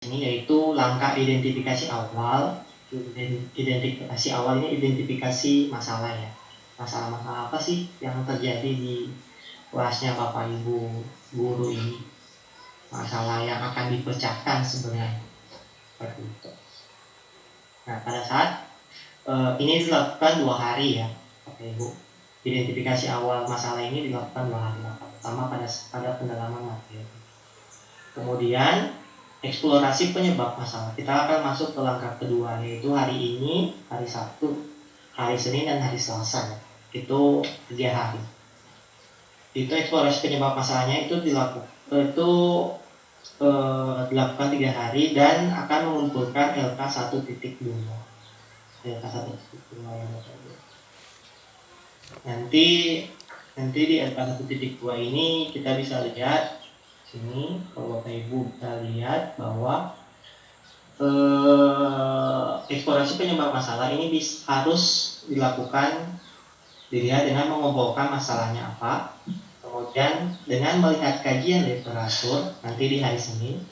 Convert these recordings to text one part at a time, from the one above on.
Ini yaitu langkah identifikasi awal. Identifikasi awal ini identifikasi masalah ya. Masalah-masalah apa sih yang terjadi di kelasnya Bapak Ibu guru ini? Masalah yang akan dipecahkan sebenarnya. Seperti itu. Nah, pada saat ini dilakukan 2 hari ya, Bapak Ibu. Identifikasi awal masalah ini dilakukan 2 hari. Pertama pada pendalaman materi. Kemudian eksplorasi penyebab masalah. Kita akan masuk ke langkah kedua, yaitu hari ini, hari Sabtu, hari Senin dan hari Selasa. Itu 3 hari. Itu eksplorasi penyebab masalahnya itu dilakukan 3 hari dan akan mengumpulkan LK 1.2. LK 1.2 yang nanti di LK 1.2 ini kita bisa lihat sini, kalau Bapak Ibu bisa lihat bahwa eksplorasi penyebab masalah ini harus dilakukan dilihat dengan mengumpulkan masalahnya apa, kemudian dengan melihat kajian literatur nanti di hari Senin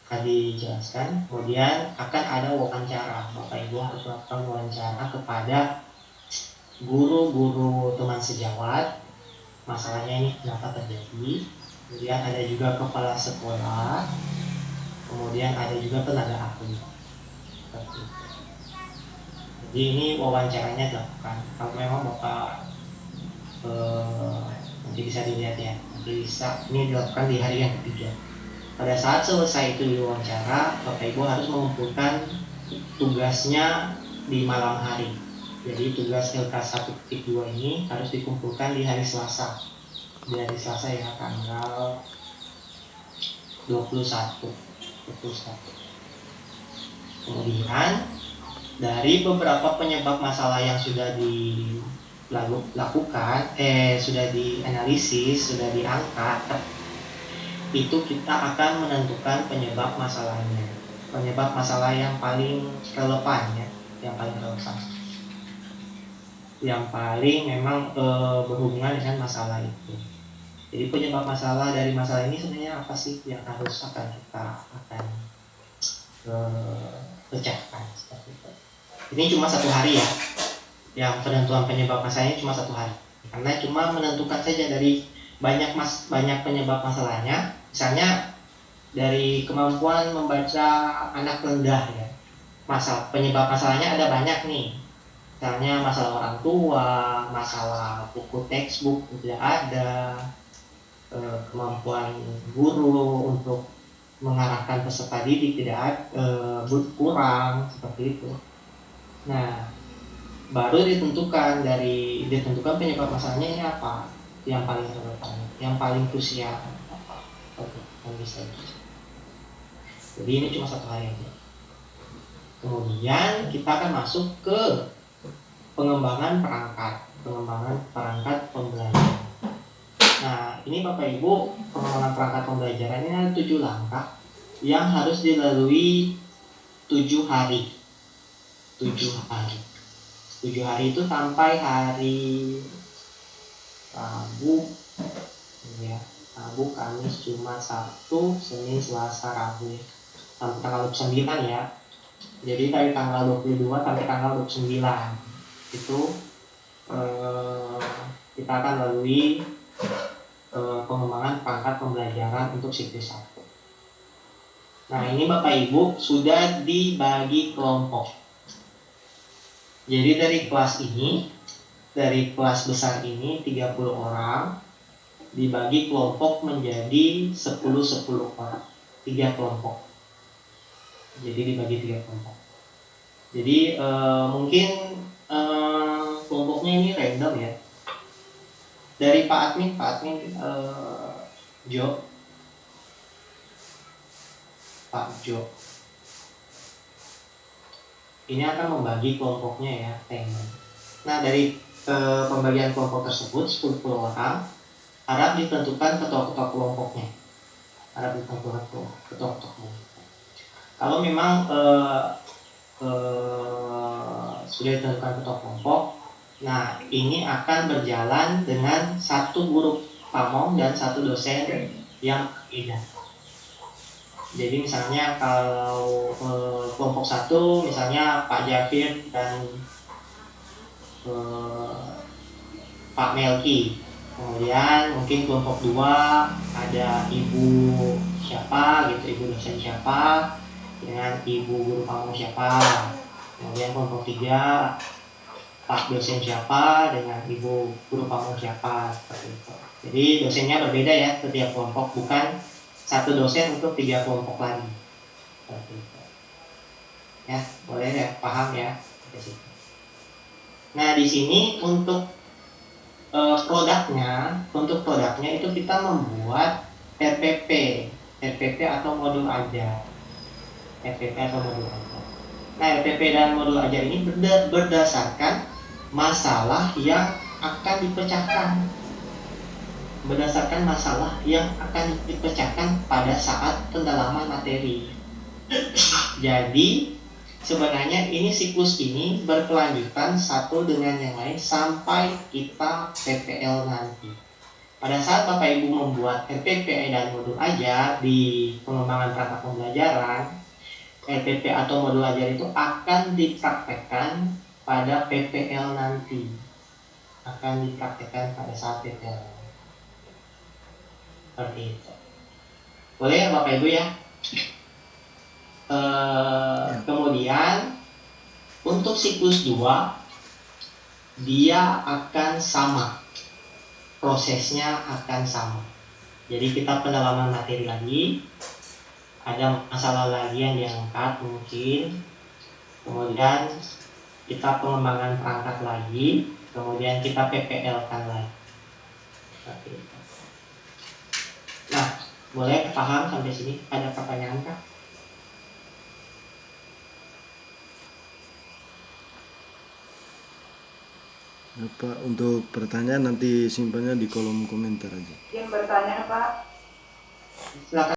akan dijelaskan, kemudian akan ada wawancara. Bapak Ibu harus melakukan wawancara kepada guru-guru teman sejawat, masalahnya ini kenapa terjadi. Kemudian ada juga kepala sekolah, kemudian ada juga tenaga ahli. Jadi ini wawancaranya dilakukan. Kalau memang Bapak nanti bisa dilihat ya, nanti bisa ini dilakukan di hari yang ketiga. Pada saat selesai itu diwawancara, Bapak Ibu harus mengumpulkan tugasnya di malam hari. Jadi tugas LK 1.2 ini harus dikumpulkan di hari Selasa. Di hari Selasa ya, tanggal 21. Kemudian dari beberapa penyebab masalah yang sudah dilakukan, sudah dianalisis, sudah diangkat, itu kita akan menentukan penyebab masalahnya. Penyebab masalah yang paling relevan ya, yang paling relevan. Yang paling memang berhubungan dengan masalah itu. Jadi penyebab masalah dari masalah ini sebenarnya apa sih yang harus kita akan pecahkan seperti itu. Ini cuma 1 hari ya, yang penentuan penyebab masalahnya cuma 1 hari, karena cuma menentukan saja dari banyak penyebab masalahnya. Misalnya dari kemampuan membaca anak rendah ya, penyebab masalahnya ada banyak nih. Misalnya masalah orang tua, masalah buku textbook tidak ada, kemampuan guru untuk mengarahkan peserta didik tidak kurang, seperti itu. Nah, baru ditentukan penyebab masalahnya ini apa, yang paling relevan, yang paling krusial apa, yang bisa. Jadi ini cuma 1 hari aja. Kemudian kita akan masuk ke pengembangan perangkat pembelajaran. Nah, ini Bapak Ibu, pengembangan perangkat pembelajaran ini ada 7 langkah yang harus dilalui 7 hari. 7 hari itu sampai hari Rabu ya. Rabu, Kamis, Jumat, Sabtu, Senin, Selasa, Rabu sampai tanggal 29 ya. Jadi dari tanggal 22 sampai tanggal 29 itu kita akan lalui pengembangan perangkat pembelajaran untuk siklus 1. Nah, ini Bapak Ibu sudah dibagi kelompok. Jadi dari kelas besar ini 30 orang dibagi kelompok menjadi 10 orang, 3 kelompok. Jadi dibagi 3 kelompok. Jadi mungkin kelompoknya ini random ya. Dari Pak Admin Pak Jo. Ini akan membagi kelompoknya ya, teman. Nah, dari pembagian kelompok tersebut 10 orang harap ditentukan ketua-ketua kelompoknya. Kalau memang sudah ditentukan ketua kelompok, nah ini akan berjalan dengan 1 guru pamong dan 1 dosen yang berbeda. Jadi misalnya kalau kelompok 1 misalnya Pak Jafir dan Pak Melki. Kemudian mungkin kelompok 2 ada ibu siapa gitu, ibu dosen siapa dengan ibu guru kamu siapa. Kemudian kelompok 3 Pak dosen siapa dengan ibu guru kamu siapa, seperti itu. Jadi dosennya berbeda ya setiap kelompok, bukan satu dosen untuk 3 kelompok lagi. Seperti itu. Ya, boleh ya, paham ya. Nah, di sini untuk produknya itu kita membuat RPP atau modul ajar. RPP atau modul ajar. Nah, RPP dan modul ajar ini berdasarkan masalah yang akan dipecahkan. Berdasarkan masalah yang akan dipecahkan pada saat pendalaman materi. Jadi sebenarnya ini siklus ini berkelanjutan satu dengan yang lain sampai kita PPL nanti. Pada saat Bapak Ibu membuat RPP dan modul ajar di pengembangan perangkat pembelajaran, RPP atau modul ajar itu akan dipraktekkan pada PPL nanti. Akan dipraktekkan pada saat PPL. Seperti itu. Boleh ya Bapak Ibu ya? Kemudian untuk siklus 2 dia akan sama, prosesnya akan sama. Jadi kita pendalaman materi lagi, ada masalah lagi yang diangkat mungkin, kemudian kita pengembangan perangkat lagi, kemudian kita PPL kan lagi. Seperti itu. Nah, boleh paham sampai sini? Ada pertanyaan kah? Pak, untuk pertanyaan nanti simpannya di kolom komentar aja. Yang bertanya Pak. Silakan.